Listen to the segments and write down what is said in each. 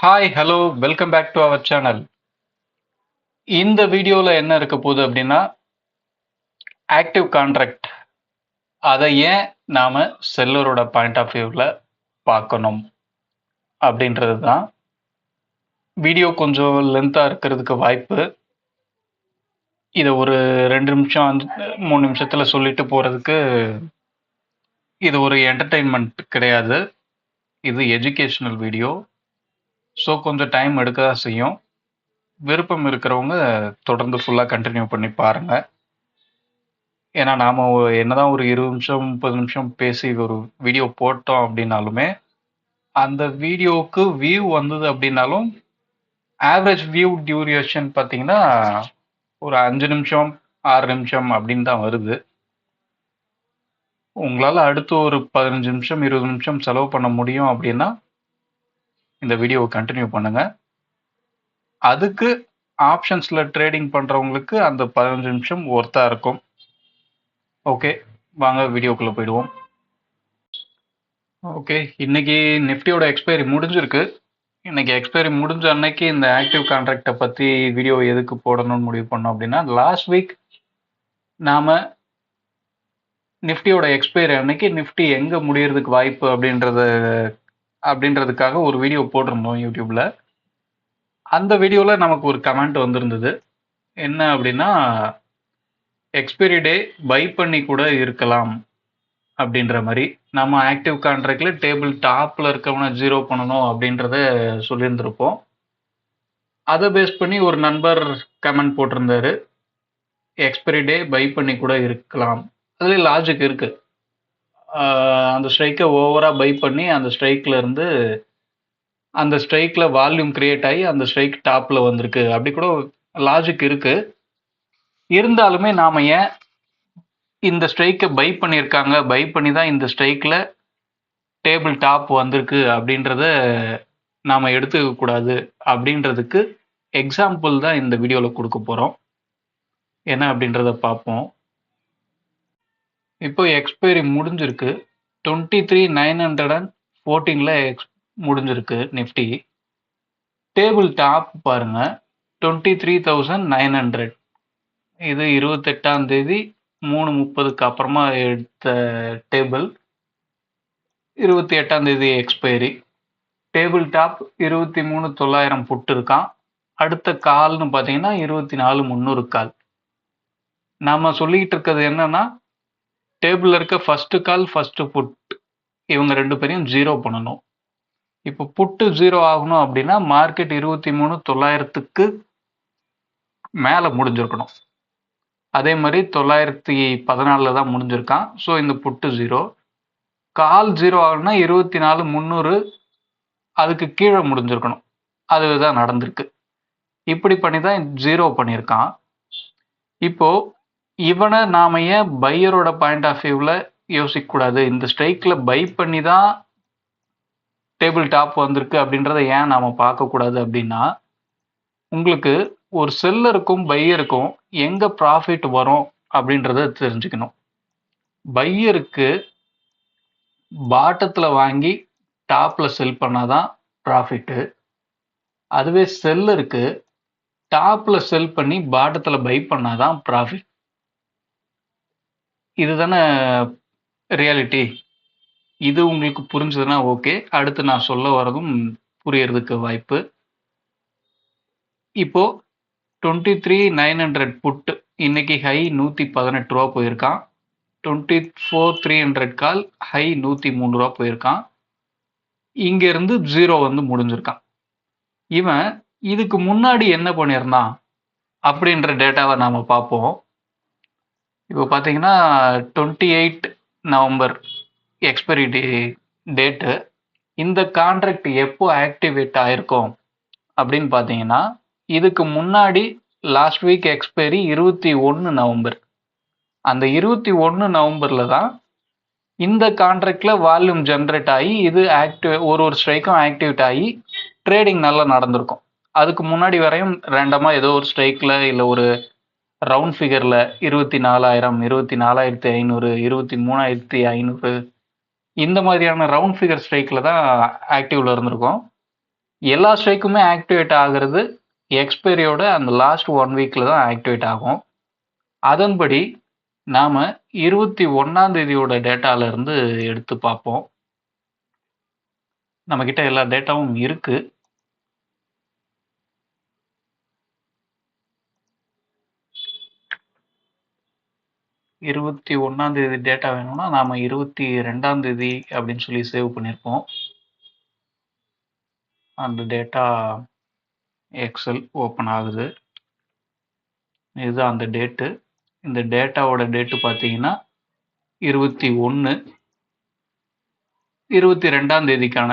Hi hello welcome back to our channel. இந்த வீடியோவில் என்ன இருக்க போகுது அப்படின்னா, ஆக்டிவ் கான்ட்ராக்ட் அதை ஏன் நாம் செல்லரோட பாயிண்ட் ஆஃப் வியூவில் பார்க்கணும் அப்படின்றது தான். வீடியோ கொஞ்சம் லென்த்தாக இருக்கிறதுக்கு வாய்ப்பு. இதை ஒரு 2 நிமிஷம் 3 நிமிஷத்தில் சொல்லிட்டு போகிறதுக்கு இது ஒரு என்டர்டெயின்மெண்ட் கிடையாது, இது எஜுகேஷ்னல் வீடியோ. ஸோ கொஞ்சம் டைம் எடுக்க தான் செய்யும். விருப்பம் இருக்கிறவங்க தொடர்ந்து ஃபுல்லாக கண்டினியூ பண்ணி பாருங்கள். ஏன்னா நாம் என்னதான் ஒரு 20 நிமிஷம் 30 நிமிஷம் பேசி ஒரு வீடியோ போட்டோம் அப்படின்னாலுமே, அந்த வீடியோவுக்கு வியூ வந்தது அப்படின்னாலும் ஆவரேஜ் வியூ டியூரேஷன் பார்த்தீங்கன்னா ஒரு 5 நிமிஷம் 6 நிமிஷம் அப்படின்னு தான் வருது. உங்களால் அடுத்து ஒரு 15 நிமிஷம் 20 நிமிஷம் செலவு பண்ண முடியும் அப்படின்னா இந்த வீடியோவை கண்டினியூ பண்ணுங்கள். அதுக்கு ஆப்ஷன்ஸில் ட்ரேடிங் பண்ணுறவங்களுக்கு அந்த 15 நிமிஷம் ஒர்த்தாக இருக்கும். ஓகே, வாங்க வீடியோக்குள்ளே போயிடுவோம். ஓகே, இன்னைக்கு நிஃப்டியோட எக்ஸ்பைரி முடிஞ்சிருக்கு. இன்னைக்கு எக்ஸ்பைரி முடிஞ்ச அன்னைக்கு இந்த ஆக்டிவ் கான்ட்ராக்டை பற்றி வீடியோ எதுக்கு போடணும்னு முடிவு பண்ணோம் அப்படின்னா, லாஸ்ட் வீக் நாம் நிஃப்டியோட எக்ஸ்பைரி அன்னைக்கு நிஃப்டி எங்கே முடியறதுக்கு வாய்ப்பு அப்படின்றதுக்காக ஒரு வீடியோ போட்டிருந்தோம் யூடியூப்பில். அந்த வீடியோவில் நமக்கு ஒரு கமெண்ட் வந்திருந்தது. என்ன அப்படின்னா, எக்ஸ்பைரி டே பை பண்ணி கூட இருக்கலாம் அப்படின்ற மாதிரி. நம்ம ஆக்டிவ் கான்ட்ராக்ட்ல டேபிள் டாப்பில் இருக்கவனை ஜீரோ பண்ணணும் அப்படின்றத சொல்லியிருந்திருப்போம். அதை பேஸ் பண்ணி ஒரு நண்பர் கமெண்ட் போட்டிருந்தாரு, எக்ஸ்பைரி டே பை பண்ணி கூட இருக்கலாம். அதுல லாஜிக் இருக்கு. அந்த ஸ்ட்ரைக்கை ஓவராக பை பண்ணி அந்த ஸ்ட்ரைக்கில் வால்யூம் கிரியேட் ஆகி அந்த ஸ்ட்ரைக் டாப்பில் வந்திருக்கு, அப்படி கூட லாஜிக் இருக்கு. இருந்தாலுமே நாம் ஏன் இந்த ஸ்ட்ரைக்கை பை பண்ணியிருக்காங்க, பை பண்ணி தான் இந்த ஸ்ட்ரைக்கில் டேபிள் டாப் வந்திருக்கு அப்படின்றத நாம் எடுத்துக்க கூடாது அப்படின்றதுக்கு எக்ஸாம்பிள் தான் இந்த வீடியோவில் கொடுக்க போகிறோம். என்ன அப்படின்றத பார்ப்போம். இப்போ எக்ஸ்பைரி முடிஞ்சிருக்கு. 23,914 முடிஞ்சிருக்கு நிஃப்டி. டேபிள் டாப் பாருங்க 23,900. இது 28ஆம் தேதி 3:30க்கு அப்புறமா எடுத்த டேபிள். 28ஆம் தேதி எக்ஸ்பைரி. டேபிள் டாப் 23,900 புட்டு இருக்கான். அடுத்த கால்னு பார்த்தீங்கன்னா 24,300 கால். நாம சொல்லிக்கிட்டு இருக்கிறது என்னன்னா, டேபிளில் இருக்க ஃபர்ஸ்ட் கால் ஃபர்ஸ்ட் புட் இவங்க 2 பேரையும் ஜீரோ பண்ணணும். இப்போ புட்டு ஜீரோ ஆகணும் அப்படின்னா மார்க்கெட் 23,900க்கு மேலே முடிஞ்சிருக்கணும். அதே மாதிரி 914 தான் முடிஞ்சிருக்கான். ஸோ இந்த புட்டு ஜீரோ. கால் ஜீரோ ஆகணும்னா 24,300 அதுக்கு கீழே முடிஞ்சிருக்கணும். அதுதான் நடந்திருக்கு. இப்படி பண்ணி தான் ஜீரோ பண்ணியிருக்கான். இப்போ இவனை நாம ஏன் பையரோட பாயிண்ட் ஆஃப் வியூவில் யோசிக்கக்கூடாது, இந்த ஸ்ட்ரைக்கில் பை பண்ணி தான் டேபிள் டாப் வந்திருக்கு அப்படின்றத ஏன் நாம பார்க்கக்கூடாது அப்படின்னா, உங்களுக்கு ஒரு செல்லருக்கும் பையருக்கும் எங்க ப்ராஃபிட் வரும் அப்படின்றத தெரிஞ்சுக்கணும். பையருக்கு பாட்டத்தில் வாங்கி டாப்பில் செல் பண்ணாதான் ப்ராஃபிட்டு. அதுவே செல்லருக்கு டாப்பில் செல் பண்ணி பாட்டத்தில் பை பண்ணாதான் ப்ராஃபிட். இதுதானே ரியாலிட்டி. இது உங்களுக்கு புரிஞ்சதுன்னா ஓகே. அடுத்து நான் சொல்ல வரதும் புரியறதுக்கு வாய்ப்பு. இப்போ 23,900 புட்டு இன்னைக்கு ஹை 118 ரூபா போயிருக்கான். 24,300 கால் ஹை 103 ரூபா போயிருக்கான். இங்க இருந்து ஜீரோ வந்து முடிஞ்சிருக்கான். இவன் இதுக்கு முன்னாடி என்ன பண்ணியிருந்தான் அப்படின்ற டேட்டாவை நாம பார்ப்போம். இப்போ பார்த்தீங்கன்னா 28 நவம்பர் எக்ஸ்பைரி டேட்டு. இந்த கான்ட்ராக்ட் எப்போ ஆக்டிவேட் ஆயிருக்கும் அப்படின்னு பார்த்தீங்கன்னா, இதுக்கு முன்னாடி லாஸ்ட் வீக் எக்ஸ்பைரி 21 நவம்பர். அந்த 21 நவம்பர்ல தான் இந்த கான்ட்ராக்ட்ல வால்யூம் ஜென்ரேட் ஆகி இது ஒரு ஸ்ட்ரைக்கும் ஆக்டிவேட் ஆகி ட்ரேடிங் நல்லா நடந்திருக்கும். அதுக்கு முன்னாடி வரையும் ரேண்டமா ஏதோ ஒரு ஸ்ட்ரைக்ல இல்லை ஒரு ரவுண்ட் ஃபிகர்ல 24,000 24,500 23,500 இந்த மாதிரியான ரவுண்ட் ஃபிகர் ஸ்ட்ரைக்ல தான் ஆக்டிவ்ல இருந்திருக்கும். எல்லா ஸ்ட்ரைக்குமே ஆக்டிவேட் ஆகிறது எக்ஸ்பைரியோட அந்த லாஸ்ட் 1 வீக்கில் தான் ஆக்டிவேட் ஆகும். அதன்படி நாம் 21ஆம் தேதியோட டேட்டாவிலேருந்து எடுத்து பார்ப்போம். நம்மக்கிட்ட எல்லா டேட்டாவும் இருக்குது. இருபத்தி ஒன்றாம் தேதி டேட்டா வேணும்னா நாம் 22ஆம் தேதி அப்படின்னு சொல்லி சேவ் பண்ணியிருப்போம். அந்த டேட்டா எக்ஸல் ஓப்பன் ஆகுது. இதுதான் அந்த டேட்டு. இந்த டேட்டாவோட டேட்டு பார்த்தீங்கன்னா 21 22ஆம் தேதிக்கான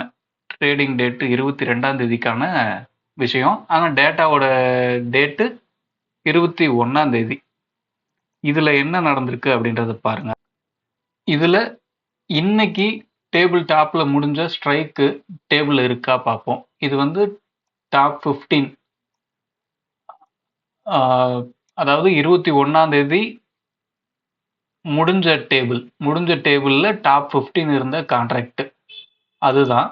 ட்ரேடிங் டேட்டு 22ஆம் தேதிக்கான விஷயம். ஆனால் டேட்டாவோட டேட்டு 21ஆம் தேதி. இதில் என்ன நடந்திருக்கு அப்படின்றத பாருங்க. இதில் இன்னைக்கு டேபிள் டாப்பில் முடிஞ்ச ஸ்ட்ரைக்கு டேபிள் இருக்கா பார்ப்போம். இது வந்து டாப் 15, அதாவது 21ஆம் தேதி முடிஞ்ச டேபிளில் டாப் 15 இருந்த கான்ட்ராக்ட் அதுதான்.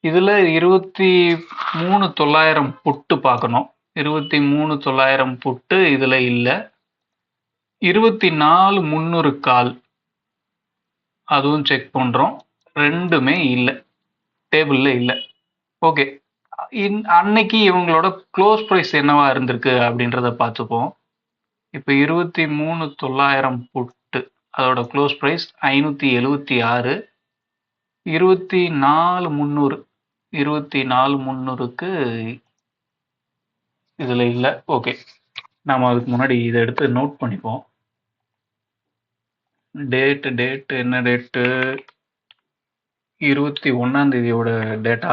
இதில் 23,900 புட்டு பார்க்கணும். 23,900 புட்டு இதில் இல்லை. 24,300 கால் அதுவும் செக் பண்ணுறோம். ரெண்டுமே இல்லை, டேபிளில் இல்லை. ஓகே, அன்னைக்கு இவங்களோட க்ளோஸ் ப்ரைஸ் என்னவா இருந்திருக்கு அப்படின்றத பார்த்துப்போம். இப்போ 23,900 புட்டு அதோட க்ளோஸ் ப்ரைஸ் 576. 24,300க்கு இதில் இல்லை. ஓகே, நாம் அதுக்கு முன்னாடி இதை எடுத்து நோட் பண்ணிப்போம். டேட்டு என்ன டேட்டு? 21ஆம் தேதியோட டேட்டா.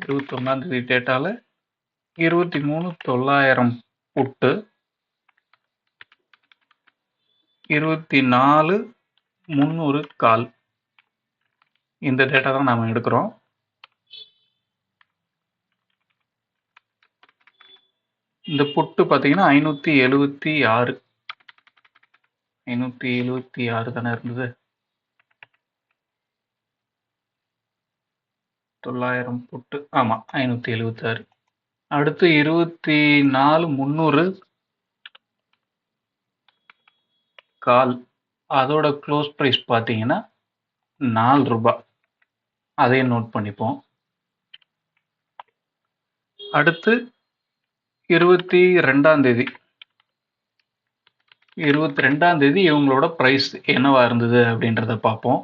21ஆம் தேதி டேட்டாவில் 23,900 புட்டு, 24,300 கால். இந்த டேட்டா தான் நாம் எடுக்கிறோம். இந்த புட்டு பார்த்தீங்கன்னா 576. 576 தானே இருந்தது. 900 புட்டு, ஆமாம் 576. அடுத்து 24,300 கால். அதோட க்ளோஸ் ப்ரைஸ் பார்த்தீங்கன்னா 4 ரூபாய். அதையும் நோட் பண்ணிப்போம். அடுத்து 22ஆம் தேதி. 22ஆம் தேதி இவங்களோட ப்ரைஸ் என்னவா இருந்தது அப்படின்றத பார்ப்போம்.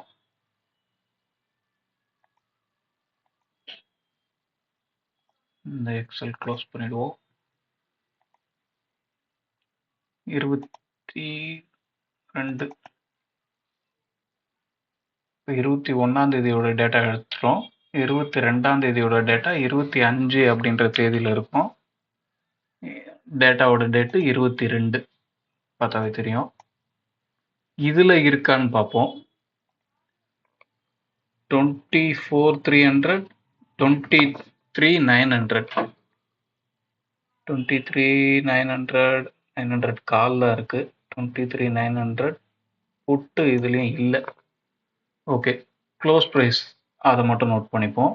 இந்த எக்ஸல் க்ளோஸ் பண்ணிடுவோம். 22 21ஆம் தேதியோட டேட்டா எடுத்துட்டோம். 22ஆம் தேதியோட டேட்டா 25 அப்படின்ற தேதியில் இருக்கும். டேட்டாவோட டேட்டு 22 பார்த்தாவே தெரியும். இதில் இருக்கான்னு பார்ப்போம். 24,300, 23,900, 23,900 காலில் இருக்குது. 23,900 புட்டு இதுலேயும் இல்லை. ஓகே, க்ளோஸ் ப்ரைஸ் அதை மட்டும் நோட் பண்ணிப்போம்.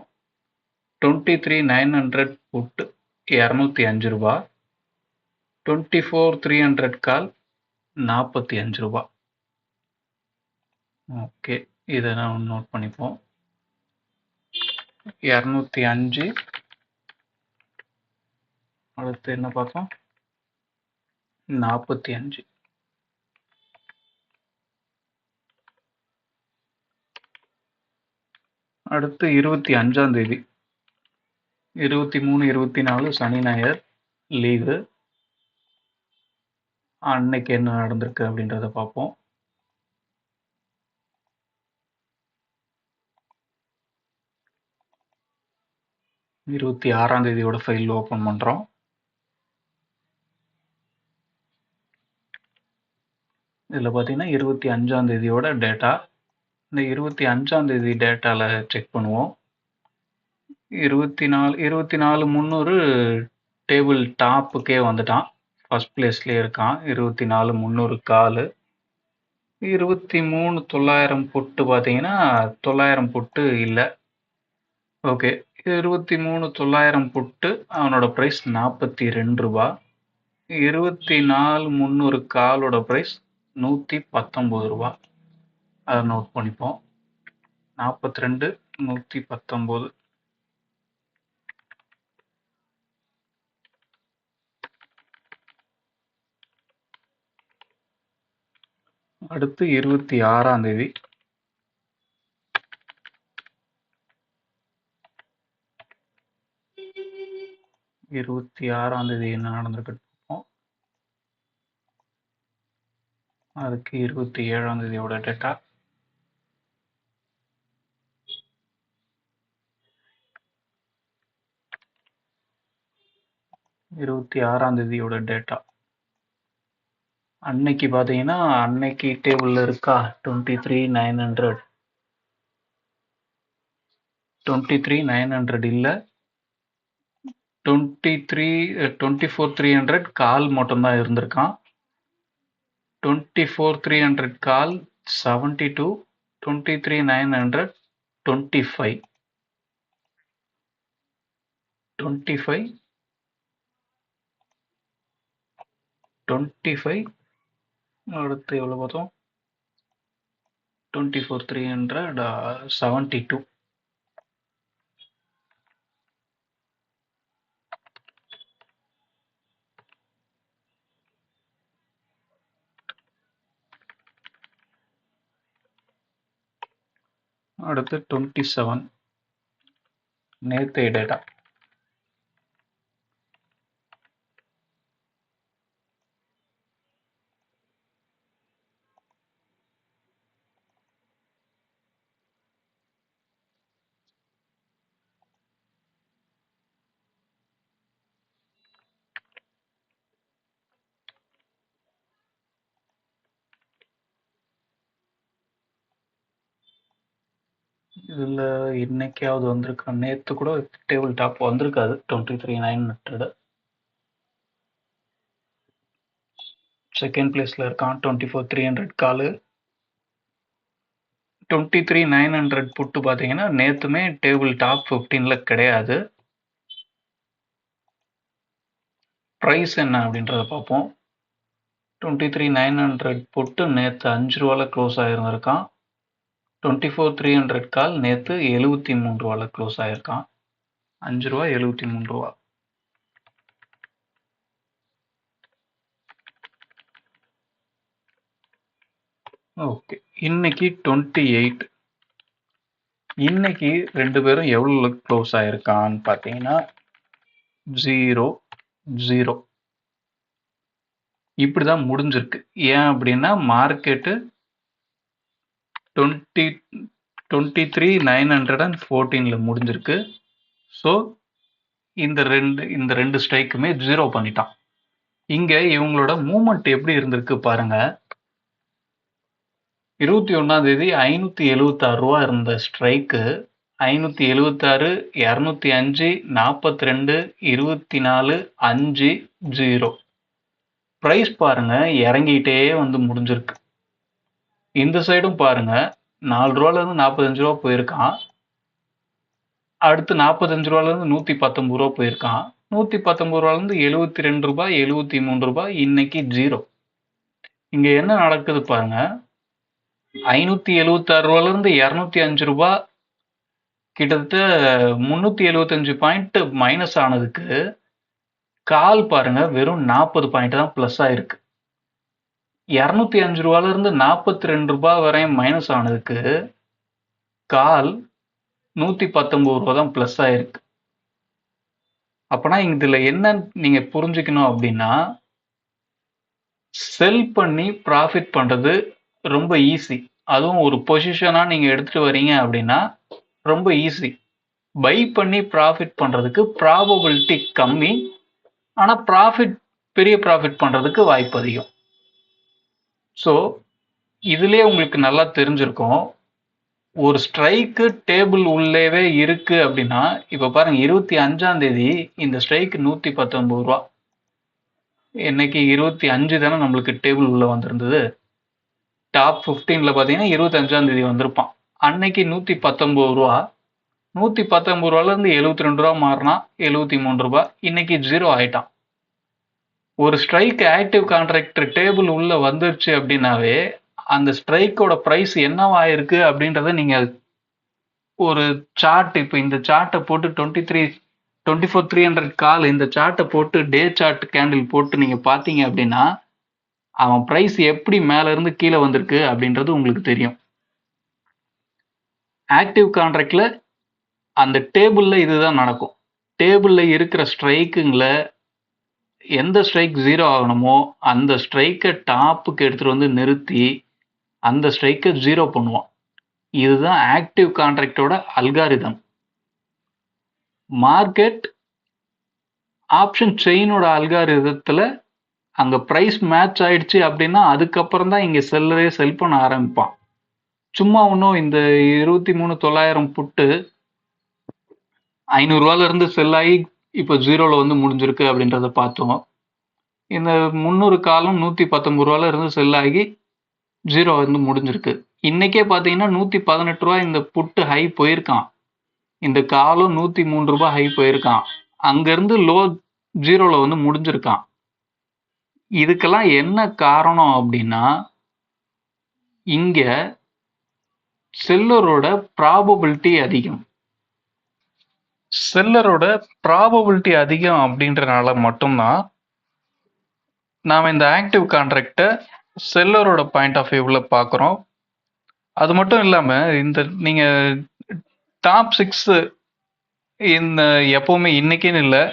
23,900 புட்டு 205 ரூபா. 24,300 கால் 45 ரூபா. ஓகே, இதை நான் நோட் பண்ணிப்போம். 205. அடுத்து என்ன பார்த்தோம்? 45. அடுத்து 25ஆம் தேதி. 23, 24 சனி ஞாயிறு லீவு. அன்னைக்கு என்ன நடந்திருக்கு அப்படின்றத பார்ப்போம். இருபத்தி 6ஆம் தேதியோட ஃபைல் ஓப்பன் பண்ணுறோம். இதில் பார்த்தீங்கன்னா 25ஆம் தேதியோட டேட்டா. இந்த 25ஆம் தேதி டேட்டாவில் செக் பண்ணுவோம். 24,300 டேபிள் டாப்புக்கே வந்துட்டான். ஃபர்ஸ்ட் பிளேஸ்லேயே இருக்கான். 24,300 கால். 23,900 புட்டு பார்த்தீங்கன்னா 900 புட்டு இல்லை. ஓகே, 23,900 புட்டு அவனோட ப்ரைஸ் 42 ரூபா. 24,300 காலோட ப்ரைஸ் 119 ரூபா. அதை நோட் பண்ணிப்போம். 42 119. அடுத்து 26ஆம் தேதி. என்ன நடந்திருக்கு பார்ப்போம். அதுக்கு 27ஆம் தேதியோட டேட்டா. அன்னைக்கு பார்த்தீங்கன்னா அன்னைக்கு டேபிளில் இருக்கா 23,900. 23,900 இல்லை, 24,300 கால் மட்டும்தான் இருந்திருக்கான். 24,300 கால் 72, 23,900 25. 25 அடுத்து எவ்வளோ பார்த்தோம்? 24,300 72. அடுத்து 27 நேற்றைய டேட்டா. இதில் இன்னைக்காவது வந்திருக்கா? நேற்று கூட டேபிள் டாப் வந்திருக்காது. 23,900 செகண்ட் பிளேஸில் இருக்கான். 24,300 காலு. 23,900 புட்டு பார்த்தீங்கன்னா நேற்றுமே டேபிள் டாப் 15ல கிடையாது. ப்ரைஸ் என்ன அப்படின்றத பார்ப்போம். 23,900 புட்டு நேற்று 5 ரூபால க்ளோஸ் ஆகிருந்திருக்கான். 24,300 கால் நேற்று 73 ரூபால க்ளோஸ் ஆகிருக்கான். 5 ரூபா 73 ரூபா. ஓகே, இன்னைக்கு 28. இன்னைக்கு ரெண்டு பேரும் எவ்வளோ க்ளோஸ் ஆயிருக்கான்னு பார்த்தீங்கன்னா 0 0 இப்படிதான் முடிஞ்சிருக்கு. ஏன் அப்படின்னா மார்க்கெட்டு 23,914ல முடிஞ்சிருக்கு. ஸோ இந்த ரெண்டு ஸ்ட்ரைக்குமே 0 பண்ணிட்டான். இங்க இவங்களோட மூமெண்ட் எப்படி இருந்திருக்கு பாருங்க. 21ஆம் தேதி 576 ரூபா இருந்த ஸ்ட்ரைக்கு 576, 205, 42, 24, 5, 0. ப்ரைஸ் பாருங்க இறங்கிட்டே வந்து முடிஞ்சிருக்கு. இந்த சைடும் பாருங்க 4 ரூபாலேருந்து 45 ரூபா போயிருக்கான். அடுத்து 45 ரூபாலேருந்து 119 ரூபா போயிருக்கான். 119 ரூபாலேருந்து 72 ரூபாய், 73 ரூபாய், இன்னைக்கு 0. இங்க என்ன நடக்குது பாருங்க. 576 ரூபாலேருந்து 205 ரூபாய், கிட்டத்தட்ட 375 பாயிண்ட் மைனஸ் ஆனதுக்கு கால் பாருங்க வெறும் 40 பாயிண்ட் தான் பிளஸ் ஆயிருக்கு. 205 ரூபாயிலிருந்து 42 ரூபாய் வரை மைனஸ் ஆனதுக்கு கால் 119 ரூபா தான் பிளஸ் ஆயிருக்கு. அப்பனா இதுல என்ன நீங்க புரிஞ்சுக்கணும் அப்படின்னா, செல் பண்ணி ப்ராஃபிட் பண்றது ரொம்ப ஈஸி. அதுவும் ஒரு பொசிஷனா நீங்க எடுத்துட்டு வரீங்க அப்படின்னா ரொம்ப ஈஸி. பை பண்ணி ப்ராஃபிட் பண்றதுக்கு ப்ராபபிலிட்டி கம்மி, ஆனா பெரிய ப்ராஃபிட் பண்றதுக்கு வாய்ப்பு அதிகம். ஸோ இதுலயே உங்களுக்கு நல்லா தெரிஞ்சிருக்கும். ஒரு ஸ்ட்ரைக்கு டேபிள் உள்ளேவே இருக்கு அப்படின்னா, இப்ப பாருங்க 25ஆம் தேதி இந்த ஸ்ட்ரைக் 119 ரூபா. இன்னைக்கு 25 தானே நம்மளுக்கு டேபிள் உள்ள வந்திருந்தது. டாப் 15ல பார்த்தீங்கன்னா 25ஆம் தேதி வந்திருப்பான். அன்னைக்கு 119 ரூபா. 119 ரூபாயிலேருந்து 72 ரூபா மாறினா 73 ரூபா. இன்னைக்கு 0 ஆயிட்டான். ஒரு ஸ்ட்ரைக் ஆக்டிவ் கான்ட்ராக்ட் டேபிள் உள்ள வந்துருச்சு அப்படின்னாவே அந்த ஸ்ட்ரைக்கோட பிரைஸ் என்னவாயிருக்கு அப்படின்றத நீங்க ஒரு சார்ட், இப்போ இந்த சார்ட்டை போட்டு 24,300 கால் இந்த சார்ட்டை போட்டு டே சார்ட் கேண்டில் போட்டு நீங்க பாத்தீங்க அப்படின்னா அவன் பிரைஸ் எப்படி மேல இருந்து கீழே வந்திருக்கு அப்படின்றது உங்களுக்கு தெரியும். ஆக்டிவ் கான்ட்ராக்ட்ல அந்த டேபிள்ல இதுதான் நடக்கும். டேபிள்ல இருக்கிற ஸ்ட்ரைக்குங்கள எந்த ஸ்ட்ரைக் 0 ஆகணுமோ அந்த ஸ்ட்ரைக்கை டாப்புக்கு எடுத்துட்டு வந்து நிறுத்தி அந்த ஸ்ட்ரைக்கை 0 பண்ணுவான். இதுதான் ஆக்டிவ் கான்ட்ராக்டோட அல்காரிதம். மார்க்கெட் ஆப்ஷன் செயினோட அல்காரிதத்துல அங்க பிரைஸ் மேட்ச் ஆயிடுச்சு அப்படின்னா அதுக்கப்புறம் தான் இங்க செல்லரே செல் பண்ண ஆரம்பிப்பான். சும்மா ஒன்றும் இந்த 23,900 புட்டு 500 ரூபாயில இருந்து செல் ஆகி இப்போ 0ல வந்து முடிஞ்சிருக்கு அப்படின்றத பார்த்தோம். இந்த 300 காலம் 119 ரூபாயில இருந்து செல் ஆகி 0 வந்து முடிஞ்சிருக்கு. இன்னைக்கே பார்த்தீங்கன்னா 118 ரூபாய் இந்த புட்டு ஹை போயிருக்கான். இந்த காலம் 103 ரூபாய் ஹை போயிருக்கான். அங்கிருந்து லோ 0ல வந்து முடிஞ்சிருக்கான். இதுக்கெல்லாம் என்ன காரணம் அப்படின்னா இங்க செல்லரோட ப்ராபபிலிட்டி அதிகம். செல்லரோட ப்ராபபிலிட்டி அதிகம் அப்படின்றனால மட்டும்தான் நாம இந்த ஆக்டிவ் கான்ட்ராக்டை செல்லரோட பாயிண்ட் ஆஃப் வியூவில் பார்க்குறோம். அது மட்டும் இல்லாமல் இந்த நீங்கள் டாப் 6 இந்த எப்பவுமே இன்னைக்குன்னு இல்லை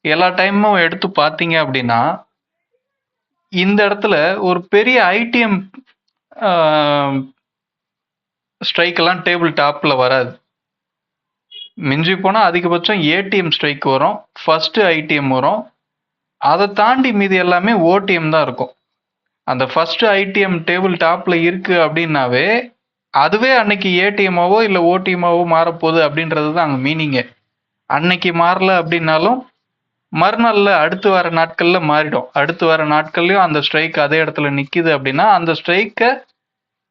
எல்லா டைமும் எடுத்து பார்த்தீங்க அப்படின்னா இந்த இடத்துல ஒரு பெரிய ஐடிஎம் ஸ்ட்ரைக் எல்லாம் டேபிள் டாப்ல வராது. மிஞ்சி போனால் அதிகபட்சம் ஏடிஎம் ஸ்ட்ரைக் வரும், ஃபர்ஸ்ட் ஐடிஎம் வரும், அதை தாண்டி மீதி எல்லாமே ஓடிஎம் தான் இருக்கும். அந்த ஃபர்ஸ்ட் ஐடிஎம் டேபிள் டாப்ல இருக்கு அப்படின்னாவே அதுவே அன்னைக்கு ஏடிஎம்மாவோ இல்லை ஓடிஎம்மாவோ மாறப்போகுது அப்படின்றது தான் அங்கே மீனிங்கு. அன்னைக்கு மாறல அப்படின்னாலும் மறுநாளில் அடுத்து வர நாட்களில் மாறிடும். அடுத்து வர நாட்கள்லையும் அந்த ஸ்ட்ரைக் அதே இடத்துல நிற்கிது அப்படின்னா அந்த ஸ்ட்ரைக்கை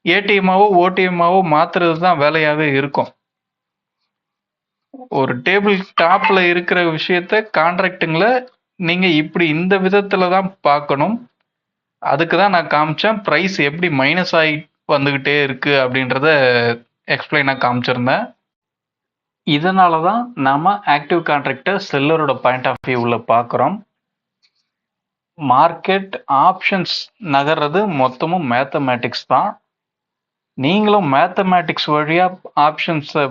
ஏடிஎம்மாவோ ஓடிஎம்மாவோ மாத்துறது தான் வேலையாகவே இருக்கும். ஒரு டேபிள் டாப்ல இருக்கிற விஷயத்த கான்ட்ராக்டுங்களை நீங்க இப்படி இந்த விதத்துல தான் பார்க்கணும். அதுக்கு தான் நான் காமிச்சேன் ப்ரைஸ் எப்படி மைனஸ் ஆகி வந்துகிட்டே இருக்கு அப்படின்றத எக்ஸ்பிளைனா காமிச்சிருந்தேன். இதனால தான் நாம ஆக்டிவ் கான்ட்ராக்டை செல்லரோட பாயிண்ட் ஆஃப் வியூவில் பார்க்குறோம். மார்க்கெட் ஆப்ஷன்ஸ் நகர்றது மொத்தமும் மேத்தமேட்டிக்ஸ் தான். நீங்களும் மேத்தமேட்டிக்ஸ் வழியா ஆப்ஷன்ஸை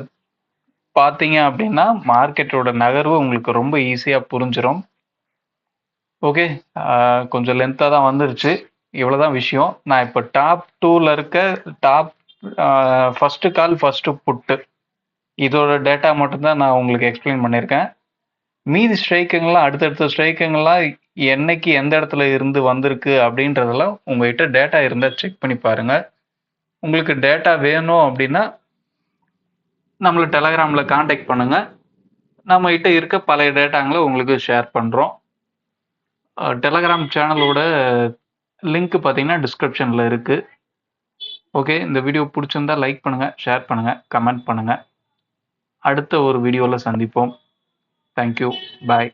பார்த்தீங்க அப்படின்னா மார்க்கெட்டோட நகர்வு உங்களுக்கு ரொம்ப ஈஸியாக புரிஞ்சிடும். ஓகே, கொஞ்சம் லென்த்தாக தான் வந்துருச்சு. இவ்வளோதான் விஷயம். நான் இப்போ டாப் 2ல இருக்க டாப் ஃபர்ஸ்ட் கால் ஃபர்ஸ்ட் புட்டு இதோட டேட்டா மட்டும்தான் நான் உங்களுக்கு எக்ஸ்பிளைன் பண்ணியிருக்கேன். மீதி ஸ்ட்ரைக்குங்கெல்லாம் அடுத்தடுத்த ஸ்ட்ரைக்குங்கெல்லாம் என்னைக்கு எந்த இடத்துல இருந்து வந்திருக்கு அப்படின்றதெல்லாம் உங்ககிட்ட டேட்டா இருந்தால் செக் பண்ணி பாருங்க. உங்களுக்கு டேட்டா வேணும் அப்படின்னா நம்மளை டெலகிராமில் காண்டாக்ட் பண்ணுங்க. நம்மகிட்ட இருக்க பழைய டேட்டாங்களை உங்களுக்கு ஷேர் பண்ணுறோம். டெலகிராம் சேனலோட லிங்க் பார்த்தீங்கன்னா டிஸ்கிரிப்ஷனில் இருக்குது. ஓகே, இந்த வீடியோ பிடிச்சிருந்தா லைக் பண்ணுங்கள், ஷேர் பண்ணுங்கள், கமெண்ட் பண்ணுங்கள். அடுத்த ஒரு வீடியோவில் சந்திப்போம். தேங்க்யூ, பாய்.